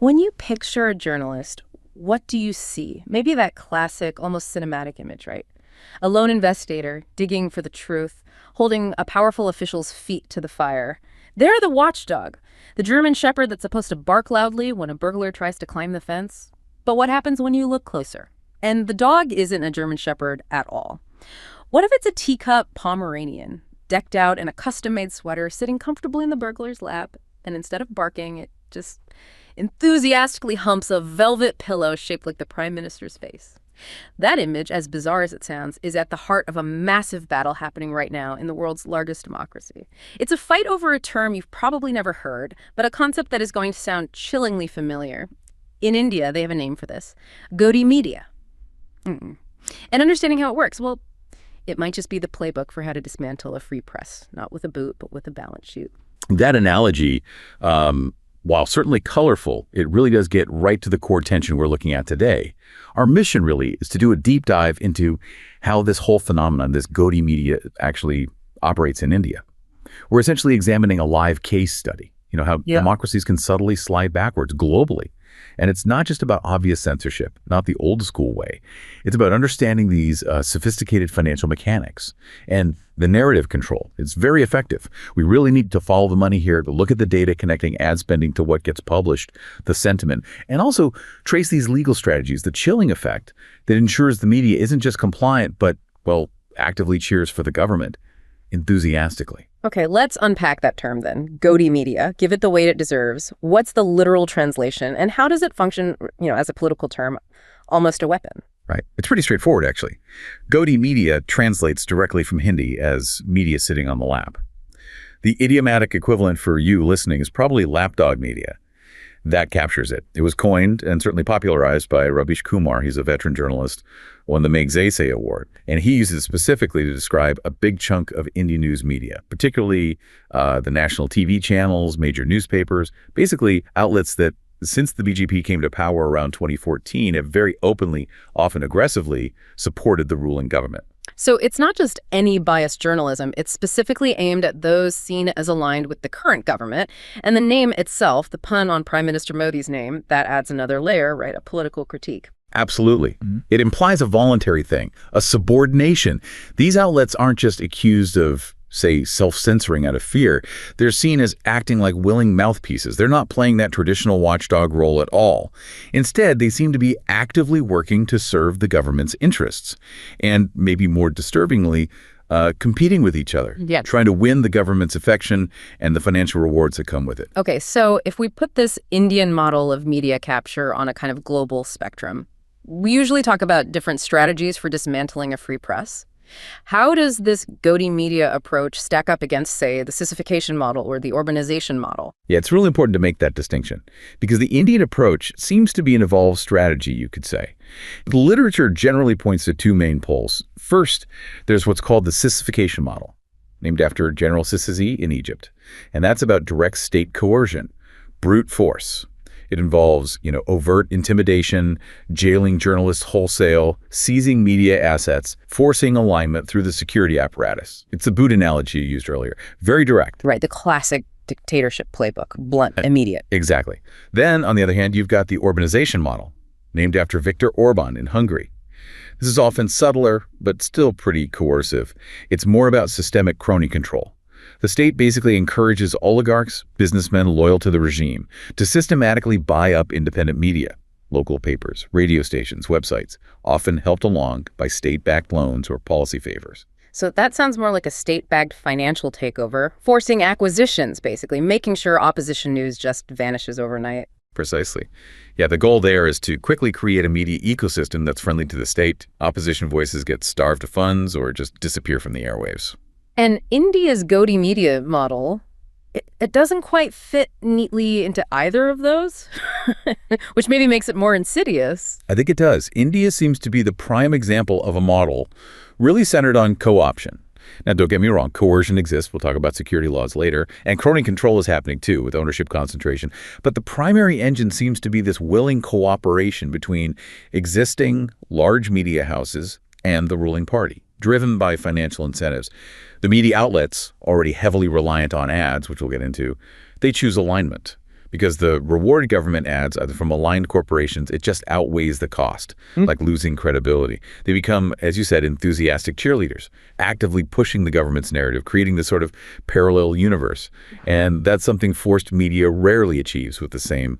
When you picture a journalist, what do you see? Maybe that classic, almost cinematic image, right? A lone investigator digging for the truth, holding a powerful official's feet to the fire. They're the watchdog, the German shepherd that's supposed to bark loudly when a burglar tries to climb the fence. But what happens when you look closer? And the dog isn't a German shepherd at all. What if it's a teacup Pomeranian, decked out in a custom-made sweater, sitting comfortably in the burglar's lap, and instead of barking, it just enthusiastically humps a velvet pillow shaped like the Prime Minister's face? That image, as bizarre as it sounds, is at the heart of a massive battle happening right now in the world's largest democracy. It's a fight over a term you've probably never heard, but a concept that is going to sound chillingly familiar. In India, they have a name for this: Godi media. And understanding how it works, well, it might just be the playbook for how to dismantle a free press, not with a boot, but with a balance sheet. That analogy, while certainly colorful, it really does get right to the core tension we're looking at today. Our mission really is to do a deep dive into how this whole phenomenon, this Godi media, actually operates in India. We're essentially examining a live case study, how democracies can subtly slide backwards globally. And it's not just about obvious censorship, not the old school way. It's about understanding these sophisticated financial mechanics and the narrative control. It's very effective. We really need to follow the money here, to look at the data connecting ad spending to what gets published, the sentiment, and also trace these legal strategies, the chilling effect that ensures the media isn't just compliant, but, well, actively cheers for the government enthusiastically. Okay, let's unpack that term then. Godi media, give it the weight it deserves. What's the literal translation, and how does it function, as a political term, almost a weapon? Right. It's pretty straightforward, actually. Godi media translates directly from Hindi as media sitting on the lap. The idiomatic equivalent for you listening is probably lapdog media. That captures it. It was coined and certainly popularized by Rabish Kumar. He's a veteran journalist, won the Magsaysay Award. And he uses it specifically to describe a big chunk of Indian news media, particularly the national TV channels, major newspapers, basically outlets that, since the BJP came to power around 2014, have very openly, often aggressively, supported the ruling government. So it's not just any biased journalism. It's specifically aimed at those seen as aligned with the current government. And the name itself, the pun on Prime Minister Modi's name, that adds another layer, right? A political critique. Absolutely. It implies a voluntary thing, a subordination. These outlets aren't just accused of, say, self-censoring out of fear. They're seen as acting like willing mouthpieces. They're not playing that traditional watchdog role at all. Instead, they seem to be actively working to serve the government's interests. And maybe more disturbingly, competing with each other, trying to win the government's affection and the financial rewards that come with it. Okay, so if we put this Indian model of media capture on a kind of global spectrum, we usually talk about different strategies for dismantling a free press. How does this Godi media approach stack up against, say, the sissification model or the urbanization model? Yeah, it's really important to make that distinction because the Indian approach seems to be an evolved strategy, you could say. The literature generally points to two main poles. First, there's what's called the sissification model, named after General Sissi in Egypt. And that's about direct state coercion, brute force. It involves, overt intimidation, jailing journalists wholesale, seizing media assets, forcing alignment through the security apparatus. It's the boot analogy you used earlier. Very direct. Right, the classic dictatorship playbook, blunt, immediate. Exactly. Then, on the other hand, you've got the urbanization model, named after Viktor Orban in Hungary. This is often subtler, but still pretty coercive. It's more about systemic crony control. The state basically encourages oligarchs, businessmen loyal to the regime, to systematically buy up independent media, local papers, radio stations, websites, often helped along by state-backed loans or policy favors. So that sounds more like a state-backed financial takeover, forcing acquisitions, basically, making sure opposition news just vanishes overnight. Precisely. Yeah, the goal there is to quickly create a media ecosystem that's friendly to the state. Opposition voices get starved of funds or just disappear from the airwaves. And India's Godi media model, it doesn't quite fit neatly into either of those, which maybe makes it more insidious. I think it does. India seems to be the prime example of a model really centered on co-option. Now, don't get me wrong, coercion exists. We'll talk about security laws later. And crony control is happening, too, with ownership concentration. But the primary engine seems to be this willing cooperation between existing large media houses and the ruling party, driven by financial incentives. The media outlets, already heavily reliant on ads, which we'll get into, they choose alignment. because the reward government ads, either from aligned corporations, it just outweighs the cost, like losing credibility. They become, as you said, enthusiastic cheerleaders, actively pushing the government's narrative, creating this sort of parallel universe. And that's something forced media rarely achieves with the same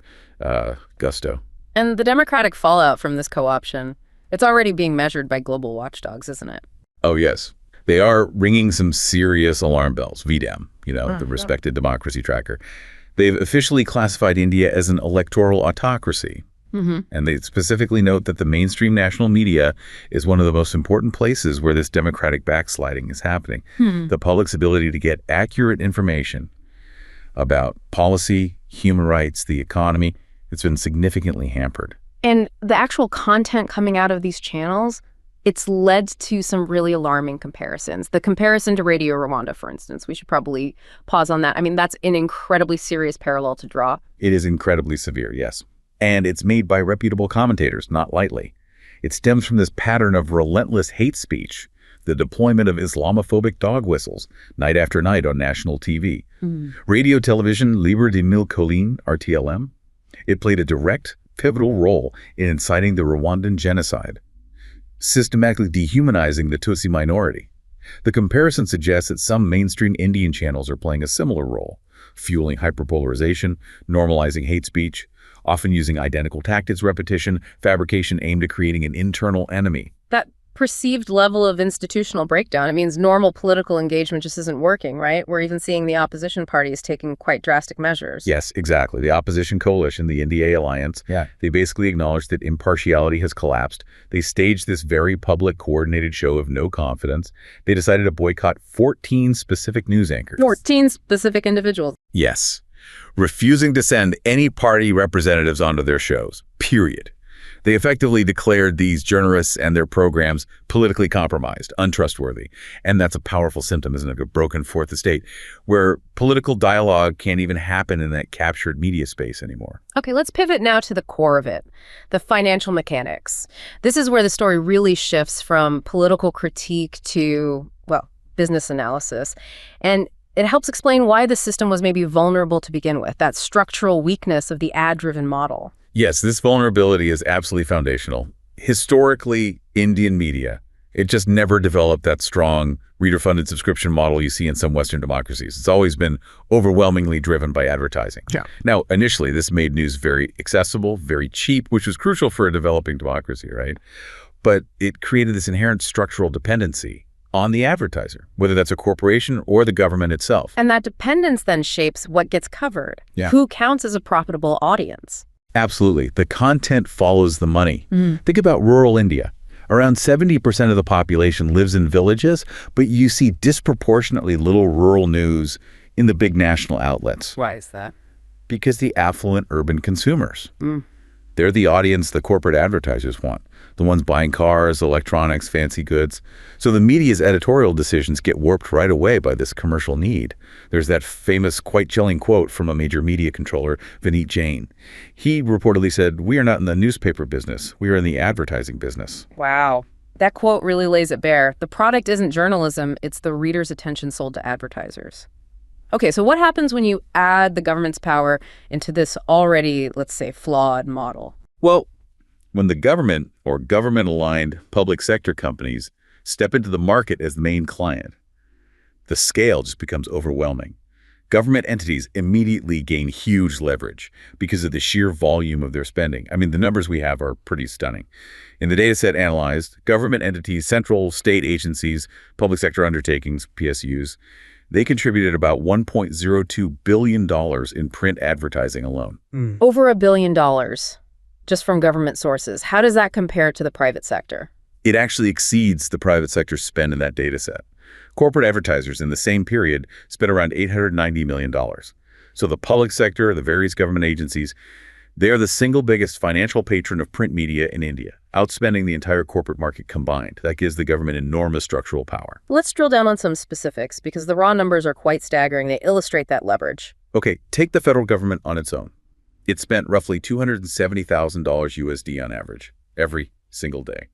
gusto. And the democratic fallout from this co-option, it's already being measured by global watchdogs, isn't it? Oh, yes. They are ringing some serious alarm bells, VDEM, the respected democracy tracker. They've officially classified India as an electoral autocracy. And they specifically note that the mainstream national media is one of the most important places where this democratic backsliding is happening. The public's ability to get accurate information about policy, human rights, the economy, it's been significantly hampered. And the actual content coming out of these channels, it's led to some really alarming comparisons. The comparison to Radio Rwanda, for instance, we should probably pause on that. I mean, that's an incredibly serious parallel to draw. It is incredibly severe, yes. And it's made by reputable commentators, not lightly. It stems from this pattern of relentless hate speech, the deployment of Islamophobic dog whistles night after night on national TV. Radio television, Libre de Mille Collines, RTLM, it played a direct, pivotal role in inciting the Rwandan genocide, systematically dehumanizing the Tutsi minority. The comparison suggests that some mainstream Indian channels are playing a similar role, fueling hyperpolarization, normalizing hate speech, often using identical tactics, repetition, fabrication aimed at creating an internal enemy. That perceived level of institutional breakdown, it means normal political engagement just isn't working, right? We're even seeing the opposition parties taking quite drastic measures. Yes, exactly. The opposition coalition, the NDA alliance, they basically acknowledged that impartiality has collapsed. They staged this very public, coordinated show of no confidence. They decided to boycott 14 specific news anchors. 14 specific individuals. Yes. Refusing to send any party representatives onto their shows, period. They effectively declared these journalists and their programs politically compromised, untrustworthy. And that's a powerful symptom, isn't it, of a broken fourth estate, where political dialogue can't even happen in that captured media space anymore. Okay, let's pivot now to the core of it, the financial mechanics. This is where the story really shifts from political critique to, well, business analysis. And it helps explain why the system was maybe vulnerable to begin with, that structural weakness of the ad-driven model. Yes, this vulnerability is absolutely foundational. Historically, Indian media, it just never developed that strong reader-funded subscription model you see in some Western democracies. It's always been overwhelmingly driven by advertising. Now, initially, this made news very accessible, very cheap, which was crucial for a developing democracy, right? But it created this inherent structural dependency on the advertiser, whether that's a corporation or the government itself. And that dependence then shapes what gets covered. Who counts as a profitable audience? Absolutely. The content follows the money. Think about rural India. Around 70% of the population lives in villages, but you see disproportionately little rural news in the big national outlets. Why is that? Because the affluent urban consumers. They're the audience the corporate advertisers want, the ones buying cars, electronics, fancy goods. So the media's editorial decisions get warped right away by this commercial need. There's that famous, quite chilling quote from a major media controller, Vineet Jain. He reportedly said, "We are not in the newspaper business. We are in the advertising business." Wow. That quote really lays it bare. The product isn't journalism, it's the reader's attention sold to advertisers. Okay, so what happens when you add the government's power into this already, let's say, flawed model? Well, when the government or government-aligned public sector companies step into the market as the main client, the scale just becomes overwhelming. Government entities immediately gain huge leverage because of the sheer volume of their spending. I mean, the numbers we have are pretty stunning. In the data set analyzed, government entities, central state agencies, public sector undertakings, PSUs, they contributed about $1.02 billion in print advertising alone. Over $1 billion just from government sources. How does that compare to the private sector? It actually exceeds the private sector spend in that data set. Corporate advertisers in the same period spent around $890 million. So the public sector, the various government agencies, they are the single biggest financial patron of print media in India, outspending the entire corporate market combined. That gives the government enormous structural power. Let's drill down on some specifics because the raw numbers are quite staggering. They illustrate that leverage. Okay, take the federal government on its own. It spent roughly $270,000 USD on average every single day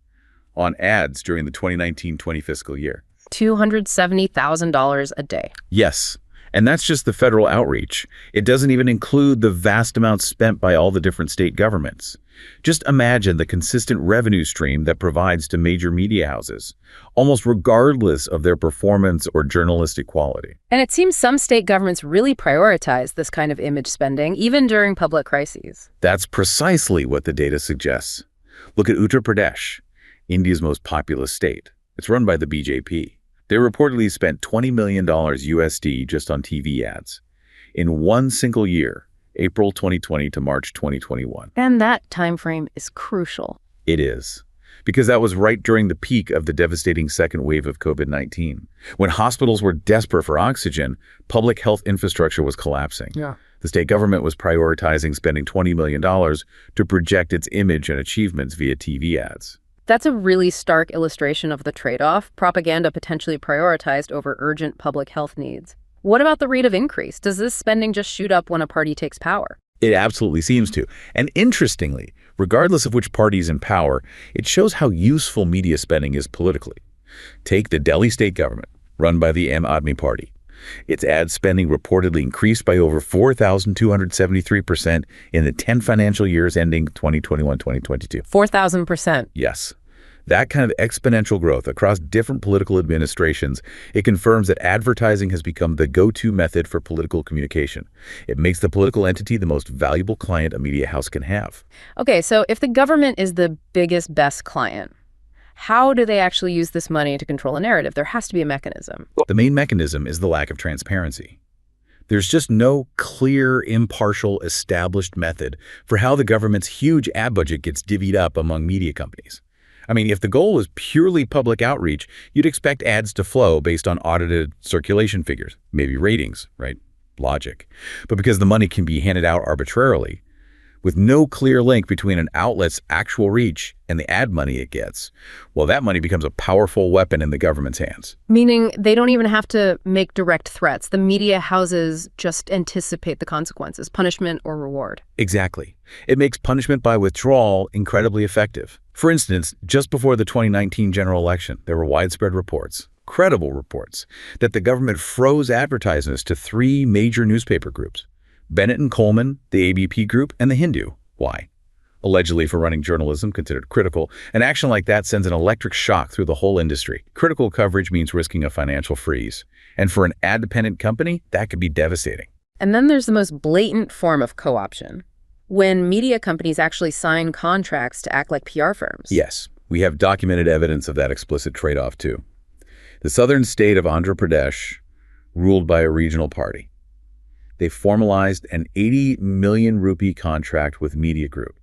on ads during the 2019-20 fiscal year. $270,000 a day. Yes. And that's just the federal outreach. It doesn't even include the vast amounts spent by all the different state governments. Just imagine the consistent revenue stream that provides to major media houses, almost regardless of their performance or journalistic quality. And it seems some state governments really prioritize this kind of image spending, even during public crises. That's precisely what the data suggests. Look at Uttar Pradesh, India's most populous state. It's run by the BJP. They reportedly spent $20 million USD just on TV ads in one single year, April 2020 to March 2021. And that time frame is crucial. It is, because that was right during the peak of the devastating second wave of COVID-19. When hospitals were desperate for oxygen, public health infrastructure was collapsing. The state government was prioritizing spending $20 million to project its image and achievements via TV ads. That's a really stark illustration of the trade-off, propaganda potentially prioritized over urgent public health needs. What about the rate of increase? Does this spending just shoot up when a party takes power? It absolutely seems to. And interestingly, regardless of which party is in power, it shows how useful media spending is politically. Take the Delhi state government, run by the Aam Aadmi Party. Its ad spending reportedly increased by over 4,273% in the 10 financial years ending 2021-2022. 4,000%. Yes. That kind of exponential growth across different political administrations, it confirms that advertising has become the go-to method for political communication. It makes the political entity the most valuable client a media house can have. Okay, so if the government is the biggest, best client, how do they actually use this money to control a narrative? There has to be a mechanism. The main mechanism is the lack of transparency. There's just no clear, impartial, established method for how the government's huge ad budget gets divvied up among media companies. I mean, if the goal was purely public outreach, you'd expect ads to flow based on audited circulation figures, maybe ratings, right? Logic. But because the money can be handed out arbitrarily, with no clear link between an outlet's actual reach and the ad money it gets, well, that money becomes a powerful weapon in the government's hands. Meaning they don't even have to make direct threats. The media houses just anticipate the consequences, punishment or reward. Exactly. It makes punishment by withdrawal incredibly effective. For instance, just before the 2019 general election, there were widespread reports, credible reports, that the government froze advertisements to 3 major newspaper groups: Bennett and Coleman, the ABP Group, and the Hindu. Why? Allegedly for running journalism considered critical. An action like that sends an electric shock through the whole industry. Critical coverage means risking a financial freeze. And for an ad-dependent company, that could be devastating. And then there's the most blatant form of co-option, when media companies actually sign contracts to act like PR firms. Yes, we have documented evidence of that explicit trade-off too. The southern state of Andhra Pradesh, ruled by a regional party. They formalized an 80 million rupee contract with Media Group,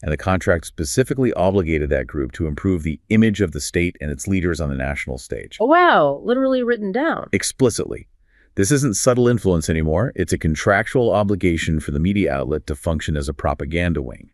and the contract specifically obligated that group to improve the image of the state and its leaders on the national stage. Oh, wow, literally written down. Explicitly. This isn't subtle influence anymore. It's a contractual obligation for the media outlet to function as a propaganda wing,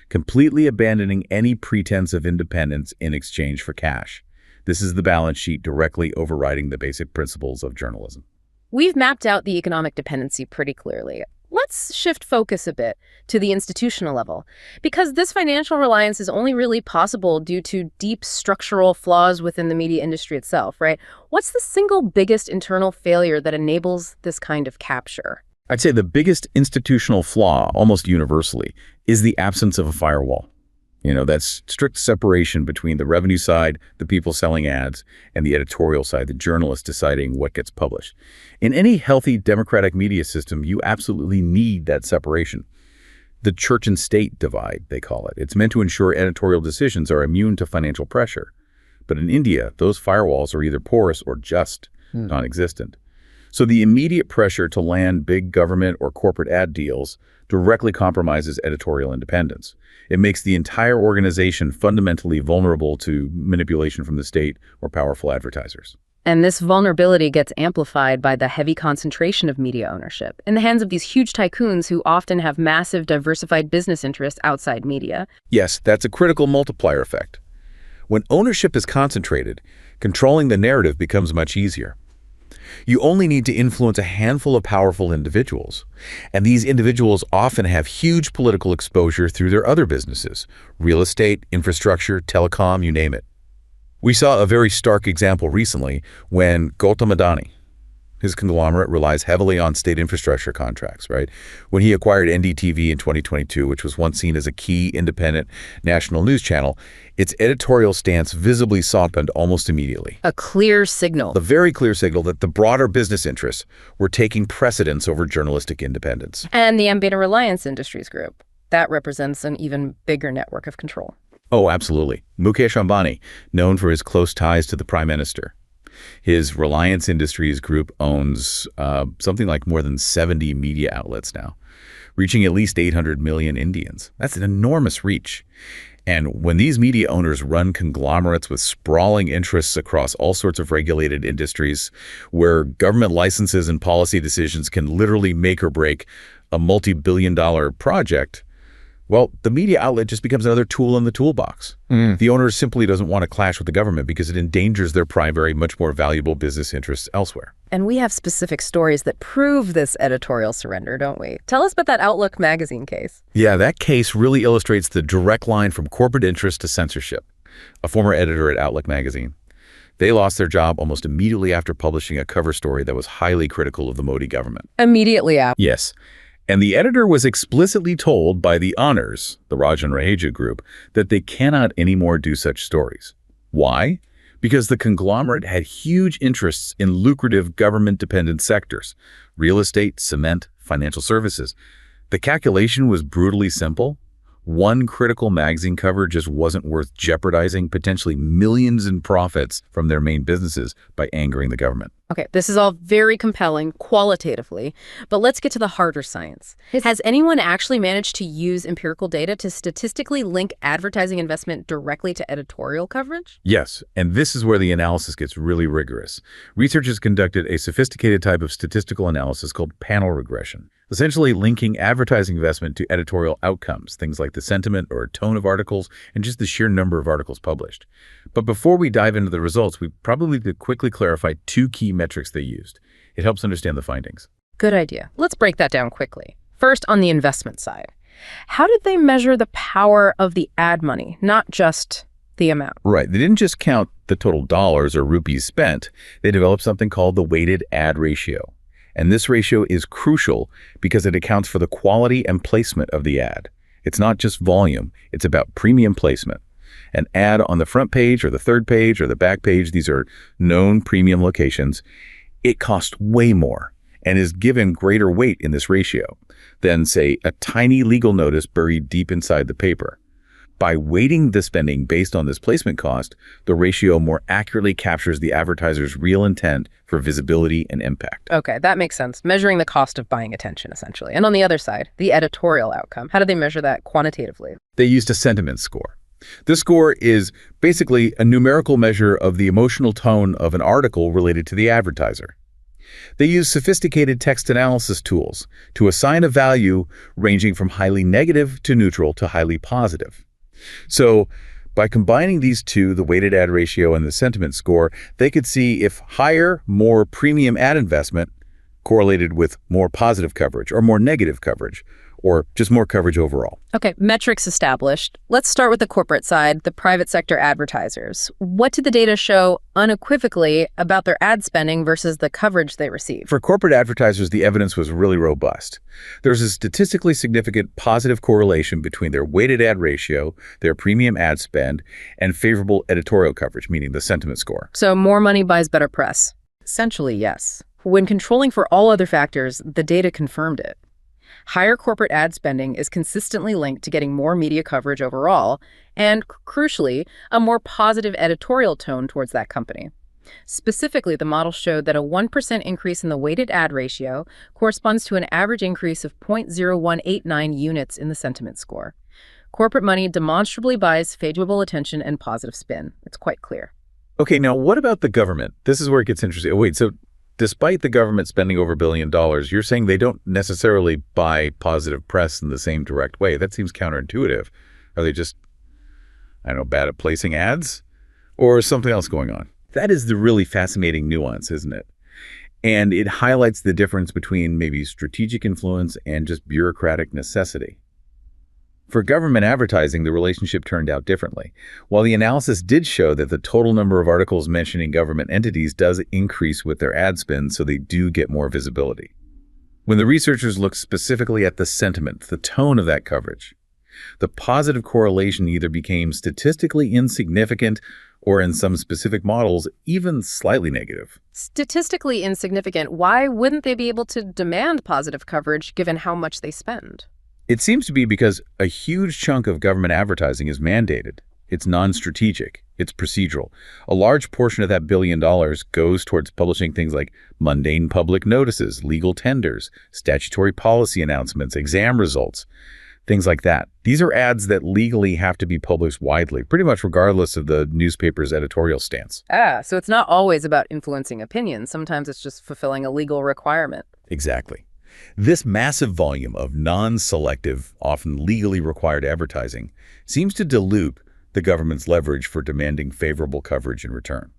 completely abandoning any pretense of independence in exchange for cash. This is the balance sheet directly overriding the basic principles of journalism. We've mapped out the economic dependency pretty clearly. Let's shift focus a bit to the institutional level, because this financial reliance is only really possible due to deep structural flaws within the media industry itself, right? What's the single biggest internal failure that enables this kind of capture? I'd say the biggest institutional flaw, almost universally, is the absence of a firewall. That's strict separation between the revenue side, the people selling ads, and the editorial side, the journalists deciding what gets published. In any healthy democratic media system, you absolutely need that separation. The church and state divide, they call it. It's meant to ensure editorial decisions are immune to financial pressure. But in India, those firewalls are either porous or just non-existent. So the immediate pressure to land big government or corporate ad deals directly compromises editorial independence. It makes the entire organization fundamentally vulnerable to manipulation from the state or powerful advertisers. And this vulnerability gets amplified by the heavy concentration of media ownership in the hands of these huge tycoons who often have massive diversified business interests outside media. Yes, that's a critical multiplier effect. When ownership is concentrated, controlling the narrative becomes much easier. You only need to influence a handful of powerful individuals, and these individuals often have huge political exposure through their other businesses: real estate, infrastructure, telecom, you name it. We saw a very stark example recently when Gautam Adani, His conglomerate relies heavily on state infrastructure contracts, right? When he acquired NDTV in 2022, which was once seen as a key independent national news channel, its editorial stance visibly softened almost immediately. A clear signal. A very clear signal that the broader business interests were taking precedence over journalistic independence. And the Ambita Reliance Industries Group. That represents an even bigger network of control. Oh, absolutely. Mukesh Ambani, known for his close ties to the Prime Minister. His Reliance Industries Group owns something like more than 70 media outlets now, reaching at least 800 million Indians. That's an enormous reach. And when these media owners run conglomerates with sprawling interests across all sorts of regulated industries, where government licenses and policy decisions can literally make or break a multi-billion-dollar project, well, the media outlet just becomes another tool in the toolbox. The owner simply doesn't want to clash with the government because it endangers their primary, much more valuable business interests elsewhere. And we have specific stories that prove this editorial surrender, don't we? Tell us about that Outlook magazine case. Yeah, that case really illustrates the direct line from corporate interest to censorship. A former editor at Outlook magazine. They lost their job almost immediately after publishing a cover story that was highly critical of the Modi government. Immediately after? Yes. And the editor was explicitly told by the Honors, the Rajan Raheja group, that they cannot anymore do such stories. Why? Because the conglomerate had huge interests in lucrative government-dependent sectors, real estate, cement, financial services. The calculation was brutally simple. One critical magazine cover just wasn't worth jeopardizing potentially millions in profits from their main businesses by angering the government. Okay, this is all very compelling qualitatively, but let's get to the harder science. Has anyone actually managed to use empirical data to statistically link advertising investment directly to editorial coverage? Yes, and this is where the analysis gets really rigorous. Researchers conducted a sophisticated type of statistical analysis called panel regression, essentially linking advertising investment to editorial outcomes, things like the sentiment or tone of articles and just the sheer number of articles published. But before we dive into the results, we probably need to quickly clarify two key metrics they used. It helps understand the findings. Good idea. Let's break that down quickly. First, on the investment side. How did they measure the power of the ad money, not just the amount? Right. They didn't just count the total dollars or rupees spent. They developed something called the weighted ad ratio. And this ratio is crucial because it accounts for the quality and placement of the ad. It's not just volume. It's about premium placement. An ad on the front page or the third page or the back page, these are known premium locations. It costs way more and is given greater weight in this ratio than, say, a tiny legal notice buried deep inside the paper. By weighting the spending based on this placement cost, the ratio more accurately captures the advertiser's real intent for visibility and impact. Okay, that makes sense. Measuring the cost of buying attention, essentially. And on the other side, the editorial outcome. How do they measure that quantitatively? They used a sentiment score. This score is basically a numerical measure of the emotional tone of an article related to the advertiser. They use sophisticated text analysis tools to assign a value ranging from highly negative to neutral to highly positive. So by combining these two, the weighted ad ratio and the sentiment score, they could see if higher, more premium ad investment correlated with more positive coverage or more negative coverage, or just more coverage overall. Okay, metrics established. Let's start with the corporate side, the private sector advertisers. What did the data show unequivocally about their ad spending versus the coverage they received? For corporate advertisers, the evidence was really robust. There's a statistically significant positive correlation between their weighted ad ratio, their premium ad spend, and favorable editorial coverage, meaning the sentiment score. So more money buys better press. Essentially, yes. When controlling for all other factors, the data confirmed it. Higher corporate ad spending is consistently linked to getting more media coverage overall, and crucially, a more positive editorial tone towards that company. Specifically, the model showed that a 1% increase in the weighted ad ratio corresponds to an average increase of 0.0189 units in the sentiment score. Corporate money demonstrably buys favorable attention and positive spin. It's quite clear. Okay, now what about the government? This is where it gets interesting. Oh, wait, so despite the government spending over $1 billion, you're saying they don't necessarily buy positive press in the same direct way. That seems counterintuitive. Are they just, I don't know, bad at placing ads? Or is something else going on? That is the really fascinating nuance, isn't it? And it highlights the difference between maybe strategic influence and just bureaucratic necessity. For government advertising, the relationship turned out differently. While the analysis did show that the total number of articles mentioning government entities does increase with their ad spend, so they do get more visibility. When the researchers looked specifically at the sentiment, the tone of that coverage, the positive correlation either became statistically insignificant or, in some specific models, even slightly negative. Statistically insignificant, why wouldn't they be able to demand positive coverage given how much they spend? It seems to be because a huge chunk of government advertising is mandated. It's non-strategic. It's procedural. A large portion of that $1 billion goes towards publishing things like mundane public notices, legal tenders, statutory policy announcements, exam results, things like that. These are ads that legally have to be published widely, pretty much regardless of the newspaper's editorial stance. So it's not always about influencing opinions. Sometimes it's just fulfilling a legal requirement. Exactly. This massive volume of non-selective, often legally required advertising seems to dilute the government's leverage for demanding favorable coverage in return.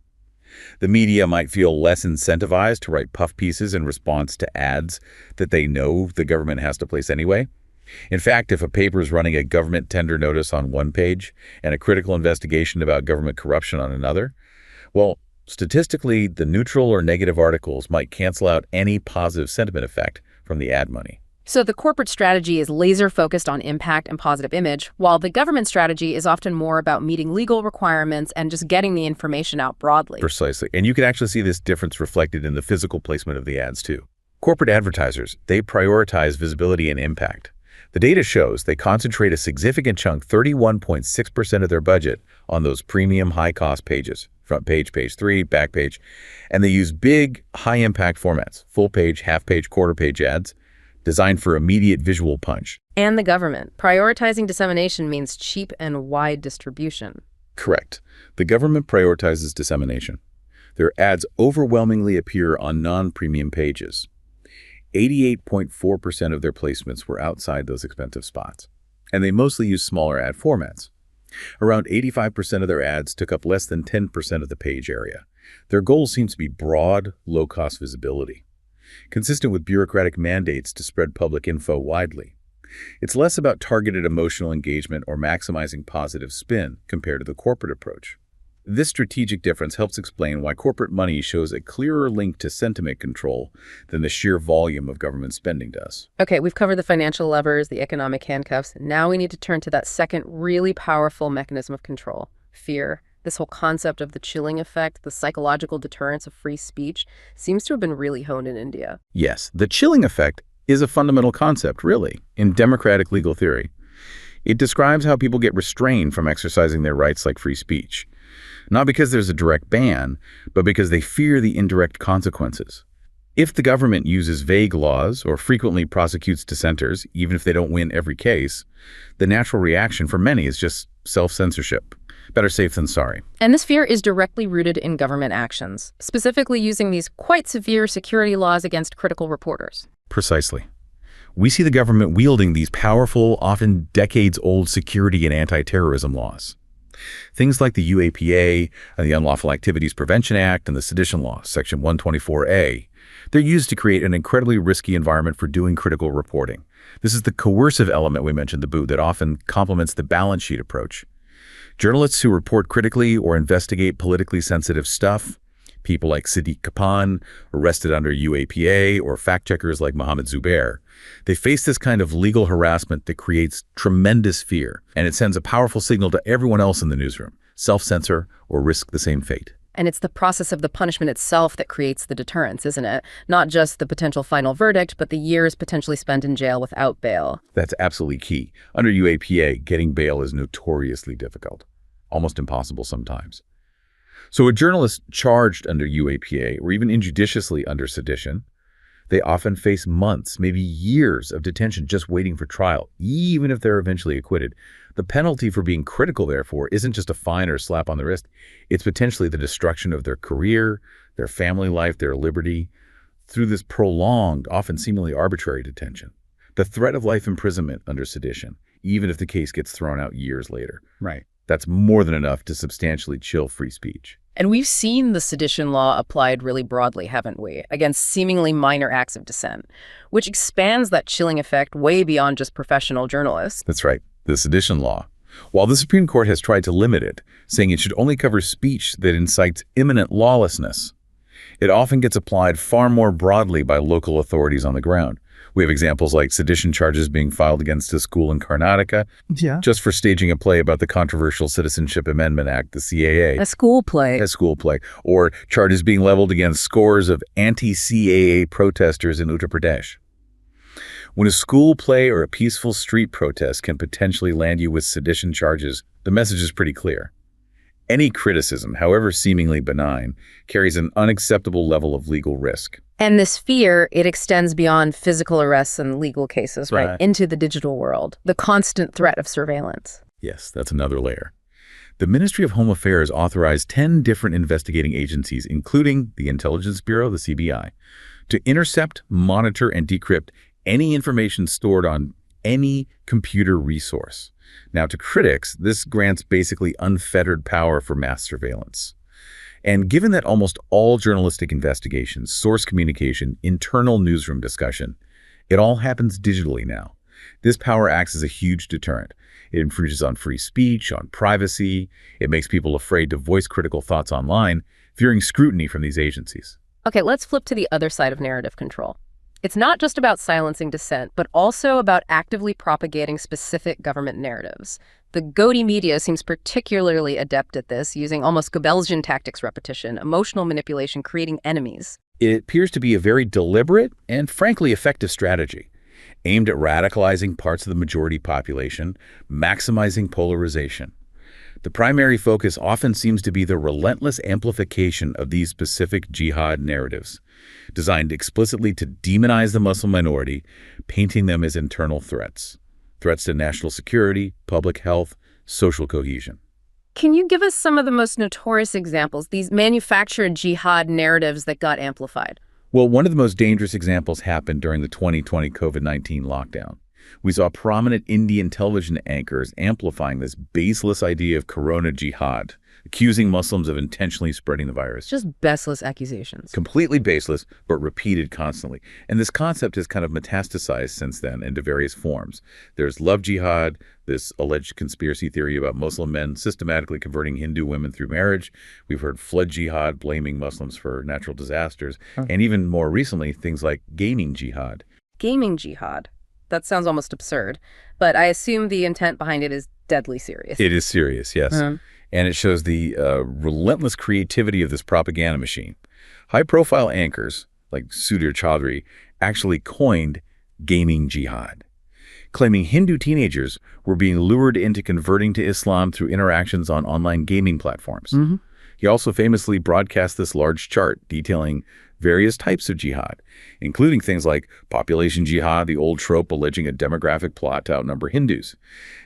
The media might feel less incentivized to write puff pieces in response to ads that they know the government has to place anyway. In fact, if a paper is running a government tender notice on one page and a critical investigation about government corruption on another, well, statistically, the neutral or negative articles might cancel out any positive sentiment effect from the ad money. So the corporate strategy is laser-focused on impact and positive image, while the government strategy is often more about meeting legal requirements and just getting the information out broadly. Precisely. And you can actually see this difference reflected in the physical placement of the ads, too. Corporate advertisers, they prioritize visibility and impact. The data shows they concentrate a significant chunk, 31.6% of their budget, on those premium high-cost pages, front page, page 3, back page, and they use big, high-impact formats, full-page, half-page, quarter-page ads, designed for immediate visual punch. And the government. Prioritizing dissemination means cheap and wide distribution. Correct. The government prioritizes dissemination. Their ads overwhelmingly appear on non-premium pages. 88.4% of their placements were outside those expensive spots, and they mostly use smaller ad formats. Around 85% of their ads took up less than 10% of the page area. Their goal seems to be broad, low-cost visibility, consistent with bureaucratic mandates to spread public info widely. It's less about targeted emotional engagement or maximizing positive spin compared to the corporate approach. This strategic difference helps explain why corporate money shows a clearer link to sentiment control than the sheer volume of government spending does. Okay, we've covered the financial levers, the economic handcuffs. Now we need to turn to that second really powerful mechanism of control, fear. This whole concept of the chilling effect, the psychological deterrence of free speech, seems to have been really honed in India. Yes, the chilling effect is a fundamental concept, really, in democratic legal theory. It describes how people get restrained from exercising their rights like free speech. Not because there's a direct ban, but because they fear the indirect consequences. If the government uses vague laws or frequently prosecutes dissenters, even if they don't win every case, the natural reaction for many is just self-censorship. Better safe than sorry. And this fear is directly rooted in government actions, specifically using these quite severe security laws against critical reporters. Precisely. We see the government wielding these powerful, often decades-old security and anti-terrorism laws. Things like the UAPA and the Unlawful Activities Prevention Act and the Sedition Law, Section 124A, they're used to create an incredibly risky environment for doing critical reporting. This is the coercive element we mentioned, the boot, that often complements the balance sheet approach. Journalists who report critically or investigate politically sensitive stuff, people like Sadiq Kapan, arrested under UAPA, or fact-checkers like Mohammed Zubair, they face this kind of legal harassment that creates tremendous fear, and it sends a powerful signal to everyone else in the newsroom: self-censor or risk the same fate. And it's the process of the punishment itself that creates the deterrence, isn't it? Not just the potential final verdict, but the years potentially spent in jail without bail. That's absolutely key. Under UAPA, getting bail is notoriously difficult, almost impossible sometimes. So a journalist charged under UAPA, or even injudiciously under sedition, they often face months, maybe years of detention just waiting for trial, even if they're eventually acquitted. The penalty for being critical, therefore, isn't just a fine or a slap on the wrist. It's potentially the destruction of their career, their family life, their liberty, through this prolonged, often seemingly arbitrary detention. The threat of life imprisonment under sedition, even if the case gets thrown out years later. Right. That's more than enough to substantially chill free speech. And we've seen the sedition law applied really broadly, haven't we, against seemingly minor acts of dissent, which expands that chilling effect way beyond just professional journalists. That's right. the sedition law. While the Supreme Court has tried to limit it, saying it should only cover speech that incites imminent lawlessness, it often gets applied far more broadly by local authorities on the ground. We have examples like sedition charges being filed against a school in Karnataka just for staging a play about the controversial Citizenship Amendment Act, the CAA. A school play. A school play. Or charges being leveled against scores of anti-CAA protesters in Uttar Pradesh. When a school play or a peaceful street protest can potentially land you with sedition charges, the message is pretty clear. Any criticism, however seemingly benign, carries an unacceptable level of legal risk. And this fear, it extends beyond physical arrests and legal cases, right, into the digital world, the constant threat of surveillance. Yes, that's another layer. The Ministry of Home Affairs authorized 10 different investigating agencies, including the Intelligence Bureau, the CBI, to intercept, monitor, and decrypt any information stored on any computer resource. Now, to critics, this grants basically unfettered power for mass surveillance. And given that almost all journalistic investigations, source communication, internal newsroom discussion, it all happens digitally now, this power acts as a huge deterrent. It infringes on free speech, on privacy. It makes people afraid to voice critical thoughts online, fearing scrutiny from these agencies. Okay, let's flip to the other side of narrative control. It's not just about silencing dissent, but also about actively propagating specific government narratives. The Godi media seems particularly adept at this, using almost Goebbelsian tactics repetition, emotional manipulation, creating enemies. It appears to be a very deliberate and frankly effective strategy, aimed at radicalizing parts of the majority population, maximizing polarization. The primary focus often seems to be the relentless amplification of these specific jihad narratives, designed explicitly to demonize the Muslim minority, painting them as internal threats to national security, public health, social cohesion. Can you give us some of the most notorious examples, these manufactured jihad narratives that got amplified? Well, one of the most dangerous examples happened during the 2020 COVID-19 lockdown. We saw prominent Indian television anchors amplifying this baseless idea of corona jihad, accusing Muslims of intentionally spreading the virus. Just baseless accusations. Completely baseless, but repeated constantly. And this concept has kind of metastasized since then into various forms. There's love jihad, this alleged conspiracy theory about Muslim men systematically converting Hindu women through marriage. We've heard flood jihad, blaming Muslims for natural disasters. And even more recently, things like gaming jihad. Gaming jihad. That sounds almost absurd, but I assume the intent behind it is deadly serious. It is serious, yes. And it shows the relentless creativity of this propaganda machine. High-profile anchors, like Sudhir Chaudhary, actually coined gaming jihad, claiming Hindu teenagers were being lured into converting to Islam through interactions on online gaming platforms. He also famously broadcast this large chart detailing various types of jihad, including things like population jihad, the old trope alleging a demographic plot to outnumber Hindus,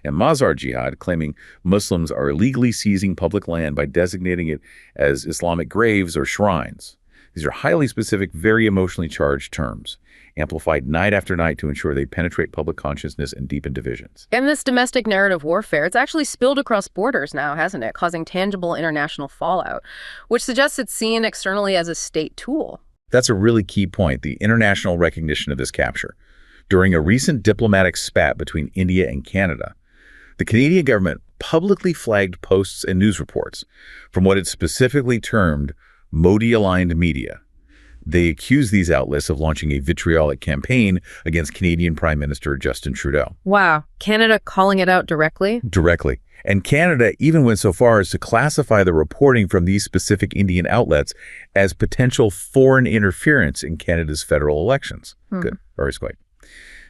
and Mazar jihad, claiming Muslims are illegally seizing public land by designating it as Islamic graves or shrines. These are highly specific, very emotionally charged terms, amplified night after night to ensure they penetrate public consciousness and deepen divisions. And this domestic narrative warfare, it's actually spilled across borders now, hasn't it? Causing tangible international fallout, which suggests it's seen externally as a state tool. That's a really key point, the international recognition of this capture. During a recent diplomatic spat between India and Canada, the Canadian government publicly flagged posts and news reports from what it specifically termed Modi-aligned media. They accused these outlets of launching a vitriolic campaign against Canadian Prime Minister Justin Trudeau. Wow. Canada calling it out directly? Directly. And Canada even went so far as to classify the reporting from these specific Indian outlets as potential foreign interference in Canada's federal elections. Good. Very square.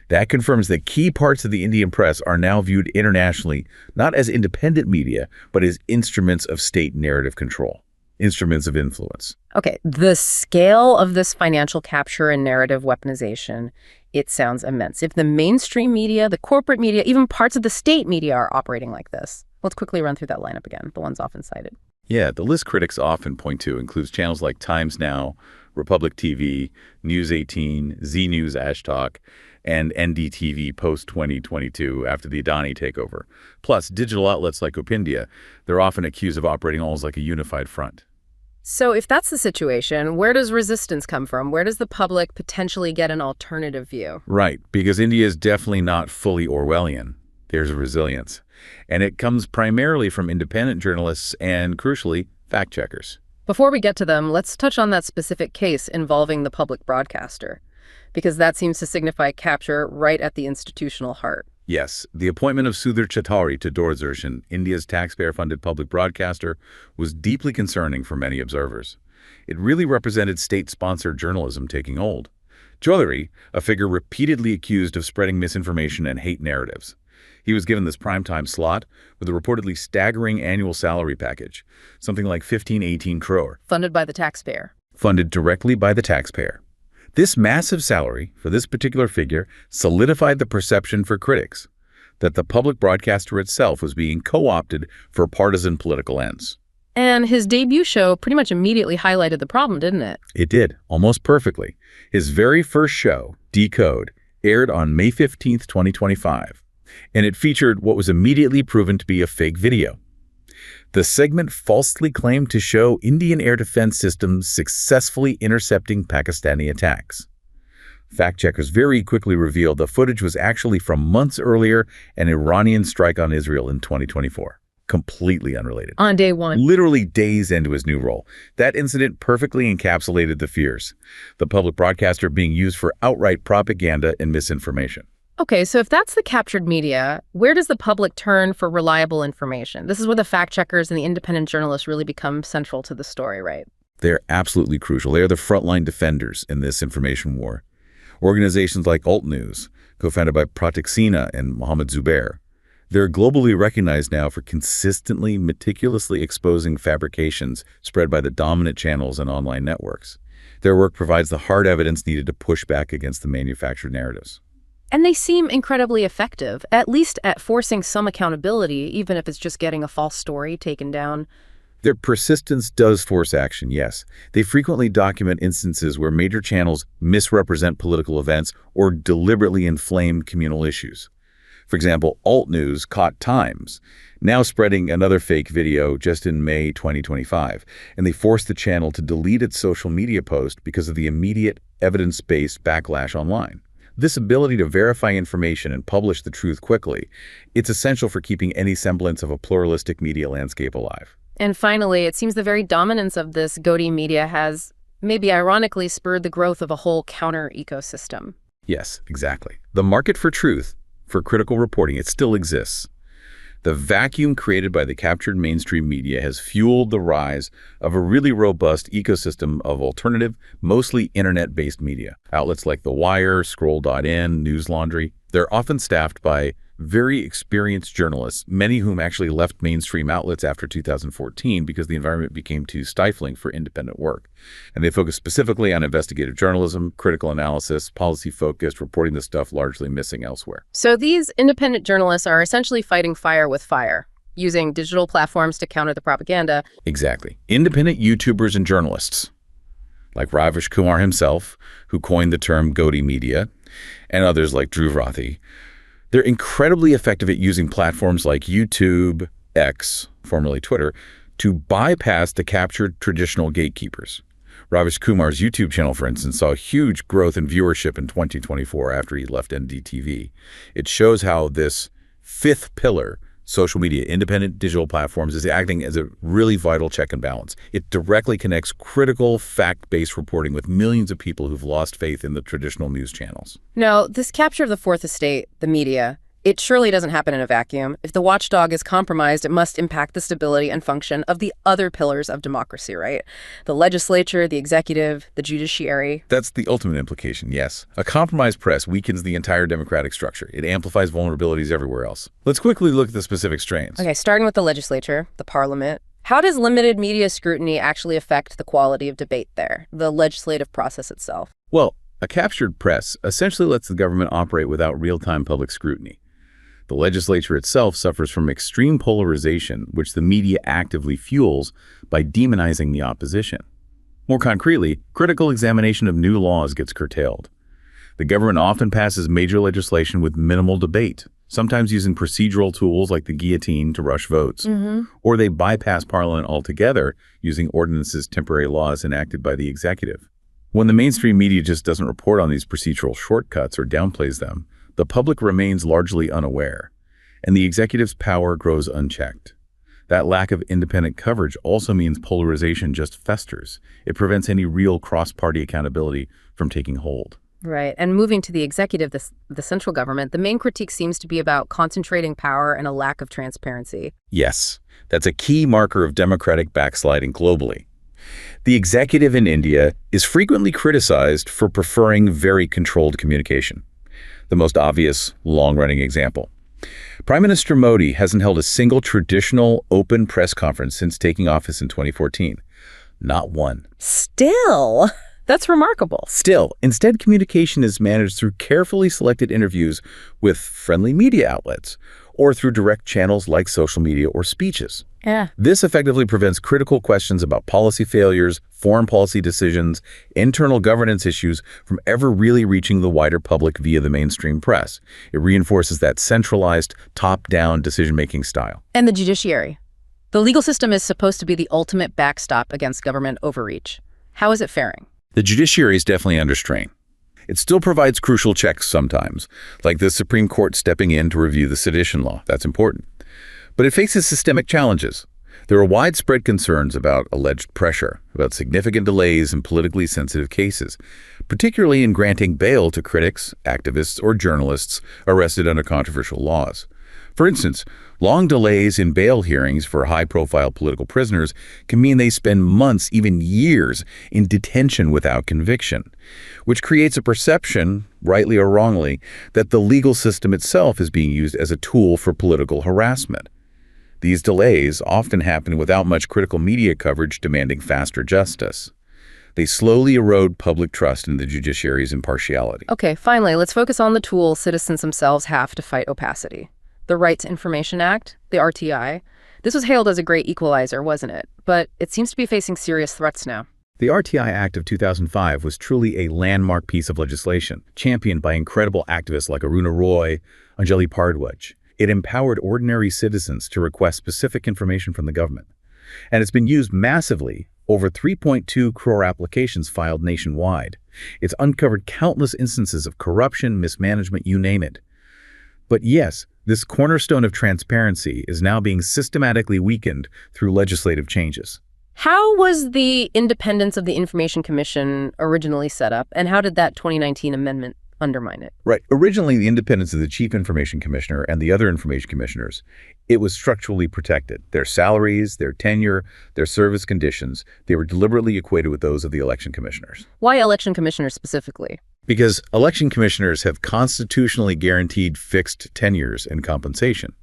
That confirms that key parts of the Indian press are now viewed internationally, not as independent media, but as instruments of state narrative control. Instruments of influence. Okay, the scale of this financial capture and narrative weaponization, it sounds immense. If the mainstream media, the corporate media, even parts of the state media are operating like this, let's quickly run through that lineup again, the ones often cited. Yeah, the list critics often point to includes channels like Times Now, Republic TV, News 18, Z News Ashtalk, and NDTV post-2022 after the Adani takeover. Plus, digital outlets like Opindia, they're often accused of operating almost like a unified front. So if that's the situation, where does resistance come from? Where does the public potentially get an alternative view? Right, because India is definitely not fully Orwellian. There's resilience. And it comes primarily from independent journalists and, crucially, fact-checkers. Before we get to them, let's touch on that specific case involving the public broadcaster, because that seems to signify capture right at the institutional heart. Yes, the appointment of Sudhir Chaudhary to Doordarshan, India's taxpayer-funded public broadcaster, was deeply concerning for many observers. It really represented state-sponsored journalism taking hold. Chaudhary, a figure repeatedly accused of spreading misinformation and hate narratives. He was given this primetime slot with a reportedly staggering annual salary package, something like 15-18 crore. Funded by the taxpayer. Funded directly by the taxpayer. This massive salary for this particular figure solidified the perception for critics that the public broadcaster itself was being co-opted for partisan political ends. And his debut show pretty much immediately highlighted the problem, didn't it? It did, almost perfectly. His very first show, Decode, aired on May 15th, 2025, and it featured what was immediately proven to be a fake video. The segment falsely claimed to show Indian air defense systems successfully intercepting Pakistani attacks. Fact-checkers very quickly revealed the footage was actually from months earlier, an Iranian strike on Israel in 2024. Completely unrelated. On day one. Literally days into his new role. That incident perfectly encapsulated the fears. The public broadcaster being used for outright propaganda and misinformation. Okay, so if that's the captured media, where does the public turn for reliable information? This is where the fact-checkers and the independent journalists really become central to the story, right? They're absolutely crucial. They are the frontline defenders in this information war. Organizations like Alt News, co-founded by Pratik Sinha and Mohammed Zubair, they're globally recognized now for consistently, meticulously exposing fabrications spread by the dominant channels and online networks. Their work provides the hard evidence needed to push back against the manufactured narratives. And they seem incredibly effective, at least at forcing some accountability, even if it's just getting a false story taken down. Their persistence does force action, yes. They frequently document instances where major channels misrepresent political events or deliberately inflame communal issues. For example, Alt News caught Times, now spreading another fake video just in May 2025, and they forced the channel to delete its social media post because of the immediate evidence-based backlash online. This ability to verify information and publish the truth quickly, it's essential for keeping any semblance of a pluralistic media landscape alive. And finally, it seems the very dominance of this Godi media has, maybe ironically, spurred the growth of a whole counter ecosystem. Yes, exactly. The market for truth, for critical reporting, it still exists. The vacuum created by the captured mainstream media has fueled the rise of a really robust ecosystem of alternative, mostly internet-based media. Outlets like The Wire, Scroll.in, Newslaundry, they're often staffed by very experienced journalists, many whom actually left mainstream outlets after 2014 because the environment became too stifling for independent work. And they focus specifically on investigative journalism, critical analysis, policy-focused, reporting the stuff largely missing elsewhere. So these independent journalists are essentially fighting fire with fire, using digital platforms to counter the propaganda. Exactly. Independent YouTubers and journalists, like Ravish Kumar himself, who coined the term Godi media, and others like Dhruv Rathi, they're incredibly effective at using platforms like YouTube, X, formerly Twitter, to bypass the captured traditional gatekeepers. Ravish Kumar's YouTube channel, for instance, saw huge growth in viewership in 2024 after he left NDTV. It shows how this fifth pillar, social media, independent digital platforms, is acting as a really vital check and balance. It directly connects critical, fact-based reporting with millions of people who've lost faith in the traditional news channels. Now, this capture of the fourth estate, the media, it surely doesn't happen in a vacuum. If the watchdog is compromised, it must impact the stability and function of the other pillars of democracy, right? The legislature, the executive, the judiciary. That's the ultimate implication, yes. A compromised press weakens the entire democratic structure. It amplifies vulnerabilities everywhere else. Let's quickly look at the specific strains. Okay, starting with the legislature, the parliament. How does limited media scrutiny actually affect the quality of debate there, the legislative process itself? Well, a captured press essentially lets the government operate without real-time public scrutiny. The legislature itself suffers from extreme polarization, which the media actively fuels by demonizing the opposition. More concretely, critical examination of new laws gets curtailed. The government often passes major legislation with minimal debate, sometimes using procedural tools like the guillotine to rush votes. Or they bypass Parliament altogether, using ordinances, temporary laws enacted by the executive. When the mainstream media just doesn't report on these procedural shortcuts or downplays them, the public remains largely unaware. and the executive's power grows unchecked. That lack of independent coverage also means polarization just festers. It prevents any real cross-party accountability from taking hold. Right. And moving to the executive, the central government, the main critique seems to be about concentrating power and a lack of transparency. Yes, that's a key marker of democratic backsliding globally. The executive in India is frequently criticized for preferring very controlled communication. The most obvious, long-running example. Prime Minister Modi hasn't held a single traditional open press conference since taking office in 2014. Not one. Still, that's remarkable. Still, instead, communication is managed through carefully selected interviews with friendly media outlets or through direct channels like social media or speeches. Yeah. This effectively prevents critical questions about policy failures, foreign policy decisions, internal governance issues from ever really reaching the wider public via the mainstream press. It reinforces that centralized, top-down decision-making style. And the judiciary. The legal system is supposed to be the ultimate backstop against government overreach. How is it faring? The judiciary is definitely under strain. It still provides crucial checks sometimes, like the Supreme Court stepping in to review the sedition law. That's important. But it faces systemic challenges. There are widespread concerns about alleged pressure, about significant delays in politically sensitive cases, particularly in granting bail to critics, activists, or journalists arrested under controversial laws. For instance, long delays in bail hearings for high-profile political prisoners can mean they spend months, even years, in detention without conviction, which creates a perception, rightly or wrongly, that the legal system itself is being used as a tool for political harassment. These delays often happen without much critical media coverage demanding faster justice. They slowly erode public trust in the judiciary's impartiality. Okay, finally, let's focus on the tool citizens themselves have to fight opacity. The Right to Information Act, the RTI. This was hailed as a great equalizer, wasn't it? But it seems to be facing serious threats now. The RTI Act of 2005 was truly a landmark piece of legislation, championed by incredible activists like Aruna Roy, Anjali Bharadwaj. It empowered ordinary citizens to request specific information from the government. And it's been used massively, over 3.2 crore applications filed nationwide. It's uncovered countless instances of corruption, mismanagement, you name it. But yes, this cornerstone of transparency is now being systematically weakened through legislative changes. How was the independence of the Information Commission originally set up, and how did that 2019 amendment undermine it? Right. Originally, the independence of the Chief Information Commissioner and the other information commissioners, it was structurally protected. Their salaries, their tenure, their service conditions, they were deliberately equated with those of the election commissioners. Why election commissioners specifically? Because election commissioners have constitutionally guaranteed fixed tenures and compensation.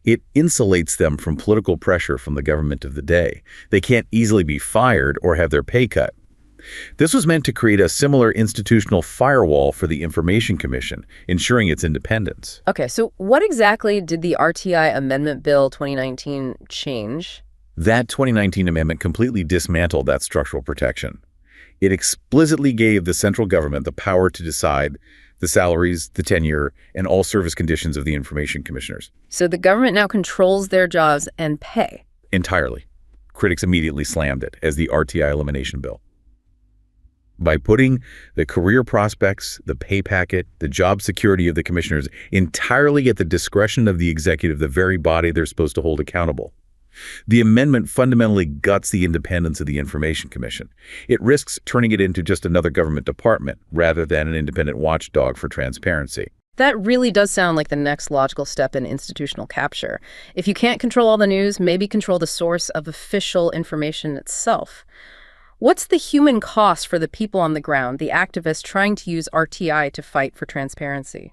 It insulates them from political pressure from the government of the day. They can't easily be fired or have their pay cut. This was meant to create a similar institutional firewall for the Information Commission, ensuring its independence. Okay, so what exactly did the RTI Amendment Bill 2019 change? That 2019 amendment completely dismantled that structural protection. It explicitly gave the central government the power to decide the salaries, the tenure, and all service conditions of the information commissioners. So the government now controls their jobs and pay. Entirely. Critics immediately slammed it as the RTI elimination bill. By putting the career prospects, the pay packet, the job security of the commissioners entirely at the discretion of the executive, the very body they're supposed to hold accountable. The amendment fundamentally guts the independence of the Information Commission. It risks turning it into just another government department rather than an independent watchdog for transparency. That really does sound like the next logical step in institutional capture. If you can't control all the news, maybe control the source of official information itself. What's the human cost for the people on the ground, the activists trying to use RTI to fight for transparency?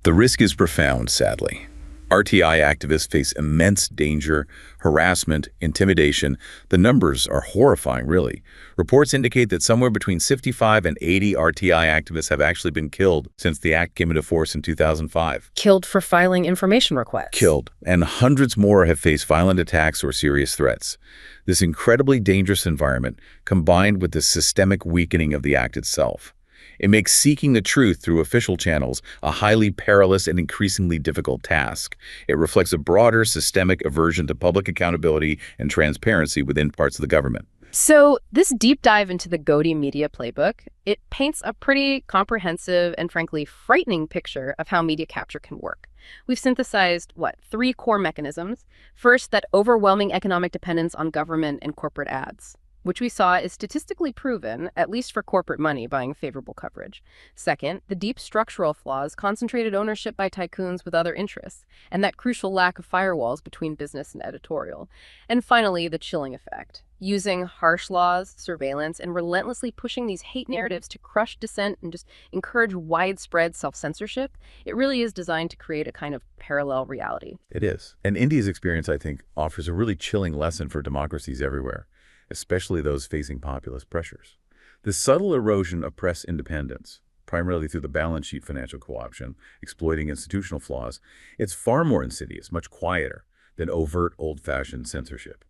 The risk is profound, sadly. RTI activists face immense danger, harassment, intimidation. The numbers are horrifying, really. Reports indicate that somewhere between 65 and 80 RTI activists have actually been killed since the act came into force in 2005. Killed for filing information requests. Killed, and hundreds more have faced violent attacks or serious threats. This incredibly dangerous environment, combined with the systemic weakening of the act itself, it makes seeking the truth through official channels a highly perilous and increasingly difficult task. It reflects a broader systemic aversion to public accountability and transparency within parts of the government. So this deep dive into the Godi media playbook, it paints a pretty comprehensive and frankly frightening picture of how media capture can work. We've synthesized, what, three core mechanisms. First, that overwhelming economic dependence on government and corporate ads, which we saw is statistically proven, at least for corporate money buying favorable coverage. Second, the deep structural flaws, concentrated ownership by tycoons with other interests, and that crucial lack of firewalls between business and editorial. And finally, the chilling effect. Using harsh laws, surveillance, and relentlessly pushing these hate narratives to crush dissent and just encourage widespread self-censorship, it really is designed to create a kind of parallel reality. It is. And India's experience, I think, offers a really chilling lesson for democracies everywhere, especially those facing populist pressures. The subtle erosion of press independence, primarily through the balance sheet financial co-option, exploiting institutional flaws, it's far more insidious, much quieter than overt old-fashioned censorship.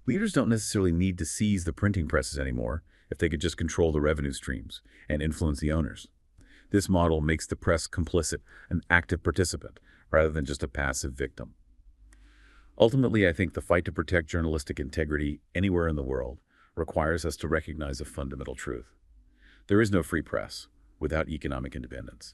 Leaders don't necessarily need to seize the printing presses anymore if they could just control the revenue streams and influence the owners. This model makes the press complicit, an active participant, rather than just a passive victim. Ultimately, I think the fight to protect journalistic integrity anywhere in the world requires us to recognize a fundamental truth. There is no free press without economic independence.